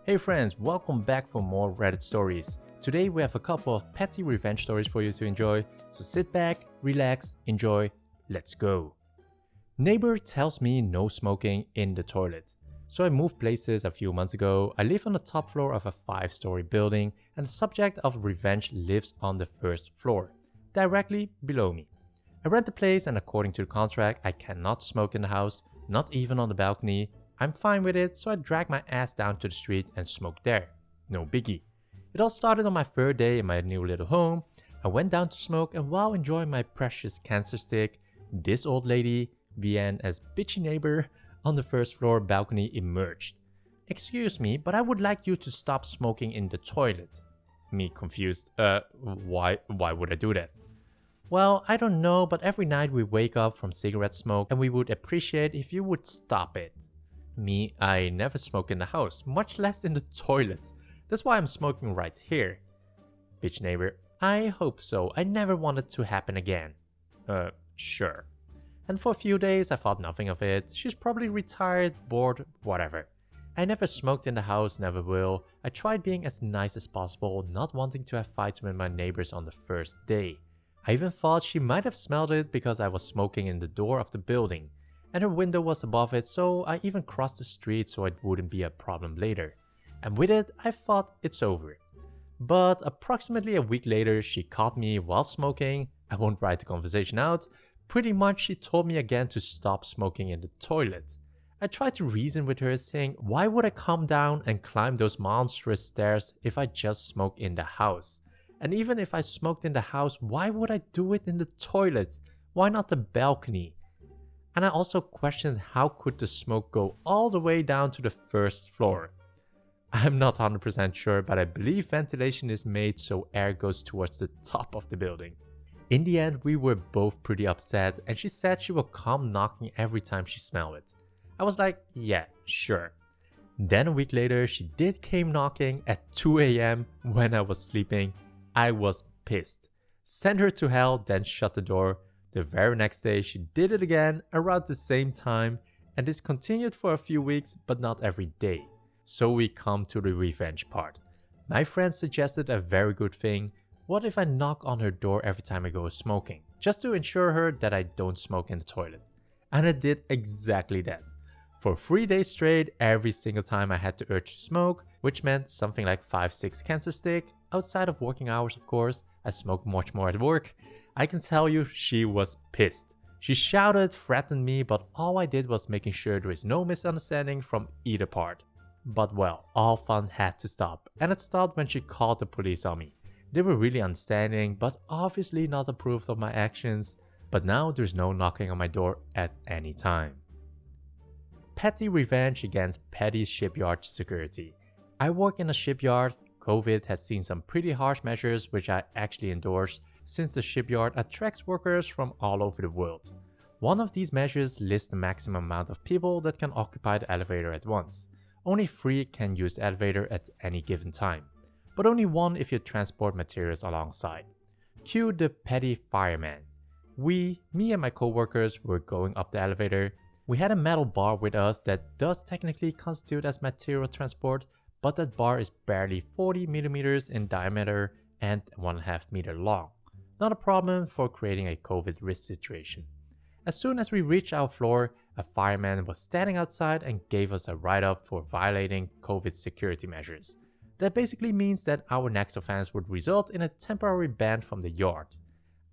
Hey friends, welcome back for more Reddit stories. Today we have a couple of petty revenge stories for you to enjoy, so sit back, relax, enjoy, let's go. Neighbor tells me no smoking in the toilet. So I moved places a few months ago. I live on the top floor of a 5-story building and the subject of revenge lives on the first floor, directly below me. I rent the place and according to the contract I cannot smoke in the house, not even on the balcony. I'm fine with it, so I drag my ass down to the street and smoke there. No biggie. It all started on my third day in my new little home. I went down to smoke and while enjoying my precious cancer stick, this old lady, VN as bitchy neighbor, on the first floor balcony emerged. Excuse me, but I would like you to stop smoking in the toilet. Me confused, why would I do that? Well, I don't know, but every night we wake up from cigarette smoke and we would appreciate if you would stop it. Me, I never smoke in the house, much less in the toilet. That's why I'm smoking right here. Bitch neighbor, I hope so. I never want it to happen again. Sure. And for a few days I thought nothing of it. She's probably retired, bored, whatever. I never smoked in the house, never will. I tried being as nice as possible, not wanting to have fights with my neighbors on the first day. I even thought she might have smelled it because I was smoking in the door of the building. And her window was above it, so I even crossed the street so it wouldn't be a problem later. And with it, I thought it's over. But approximately a week later, she caught me while smoking. I won't write the conversation out. Pretty much she told me again to stop smoking in the toilet. I tried to reason with her saying, why would I come down and climb those monstrous stairs if I just smoke in the house? And even if I smoked in the house, why would I do it in the toilet? Why not the balcony? And I also questioned how could the smoke go all the way down to the first floor. I'm not 100% sure, but I believe ventilation is made so air goes towards the top of the building. In the end, we were both pretty upset and she said she would come knocking every time she smelled it. I was like, yeah, sure. Then a week later, she did came knocking at 2 AM when I was sleeping. I was pissed. Sent her to hell, then shut the door. The very next day, she did it again around the same time, and this continued for a few weeks, but not every day. So we come to the revenge part. My friend suggested a very good thing. What if I knock on her door every time I go smoking, just to ensure her that I don't smoke in the toilet? And I did exactly that. For 3 days straight, every single time I had the urge to smoke, which meant something like 5-6 cancer stick, outside of working hours of course, I smoked much more at work. I can tell you she was pissed. She shouted, threatened me, but all I did was making sure there is no misunderstanding from either part. But well, all fun had to stop, and it stopped when she called the police on me. They were really understanding, but obviously not approved of my actions. But now there's no knocking on my door at any time. Petty revenge against petty shipyard security. I work in a shipyard. COVID has seen some pretty harsh measures which I actually endorse, since the shipyard attracts workers from all over the world. One of these measures lists the maximum amount of people that can occupy the elevator at once. Only 3 can use the elevator at any given time, but only 1 if you transport materials alongside. Cue the petty fireman. Me and my co-workers were going up the elevator. We had a metal bar with us that does technically constitute as material transport, but that bar is barely 40 millimeters in diameter and 1.5 meters long. Not a problem for creating a COVID risk situation. As soon as we reached our floor, a fireman was standing outside and gave us a write-up for violating COVID security measures. That basically means that our next offense would result in a temporary ban from the yard.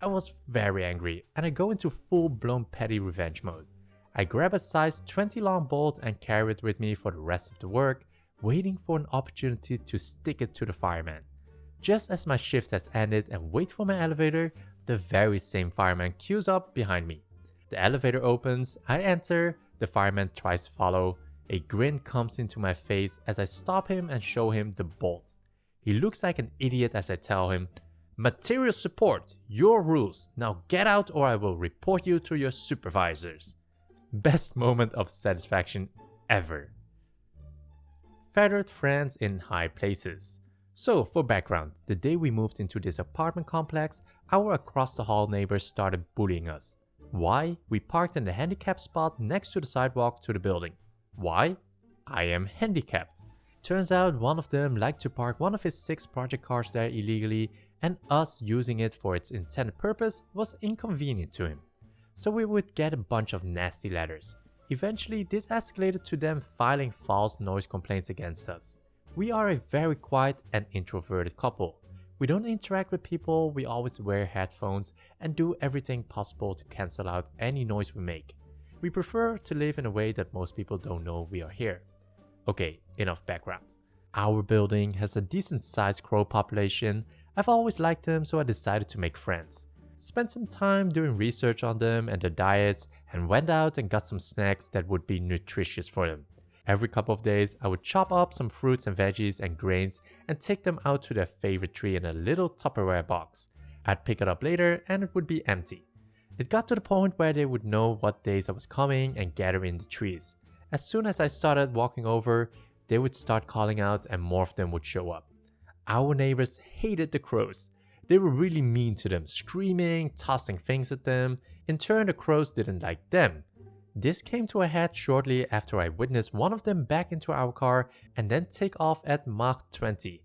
I was very angry and I go into full-blown petty revenge mode. I grab a size 20 long bolt and carry it with me for the rest of the work, waiting for an opportunity to stick it to the fireman. Just as my shift has ended and wait for my elevator, the very same fireman queues up behind me. The elevator opens, I enter, the fireman tries to follow. A grin comes into my face as I stop him and show him the bolt. He looks like an idiot as I tell him, "Material support, your rules, now get out or I will report you to your supervisors." Best moment of satisfaction ever. Feathered friends in high places. So for background, the day we moved into this apartment complex, our across the hall neighbors started bullying us. Why? We parked in the handicapped spot next to the sidewalk to the building. Why? I am handicapped. Turns out one of them liked to park one of his 6 project cars there illegally, and us using it for its intended purpose was inconvenient to him. So we would get a bunch of nasty letters. Eventually, this escalated to them filing false noise complaints against us. We are a very quiet and introverted couple. We don't interact with people, we always wear headphones and do everything possible to cancel out any noise we make. We prefer to live in a way that most people don't know we are here. Okay, enough background. Our building has a decent sized crow population. I've always liked them, so I decided to make friends. Spent some time doing research on them and their diets, and went out and got some snacks that would be nutritious for them. Every couple of days, I would chop up some fruits and veggies and grains and take them out to their favorite tree in a little Tupperware box. I'd pick it up later and it would be empty. It got to the point where they would know what days I was coming and gather in the trees. As soon as I started walking over, they would start calling out and more of them would show up. Our neighbors hated the crows. They were really mean to them, screaming, tossing things at them. In turn, the crows didn't like them. This came to a head shortly after I witnessed one of them back into our car and then take off at Mach 20.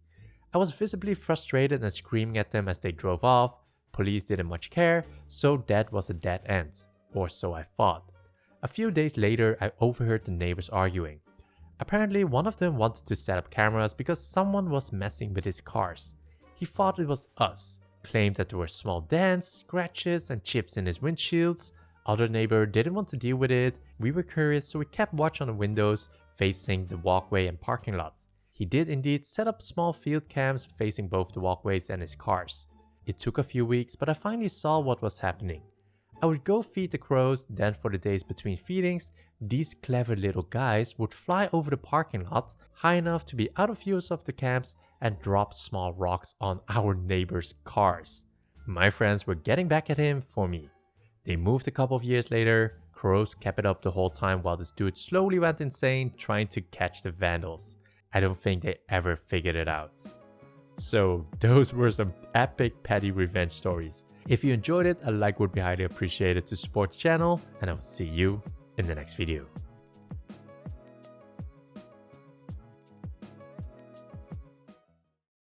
I was visibly frustrated and screaming at them as they drove off. Police didn't much care, so that was a dead end. Or so I thought. A few days later, I overheard the neighbors arguing. Apparently, one of them wanted to set up cameras because someone was messing with his cars. He thought it was us, claimed that there were small dents, scratches, and chips in his windshields. Other neighbor didn't want to deal with it. We were curious, so we kept watch on the windows facing the walkway and parking lot. He did indeed set up small field cams facing both the walkways and his cars. It took a few weeks, but I finally saw what was happening. I would go feed the crows, then for the days between feedings, these clever little guys would fly over the parking lot high enough to be out of view of the cams and drop small rocks on our neighbors' cars. My friends were getting back at him for me. They moved a couple of years later. Crows kept it up the whole time while this dude slowly went insane trying to catch the vandals. I don't think they ever figured it out. So those were some epic petty revenge stories. If you enjoyed it, a like would be highly appreciated to support the channel, and I will see you in the next video.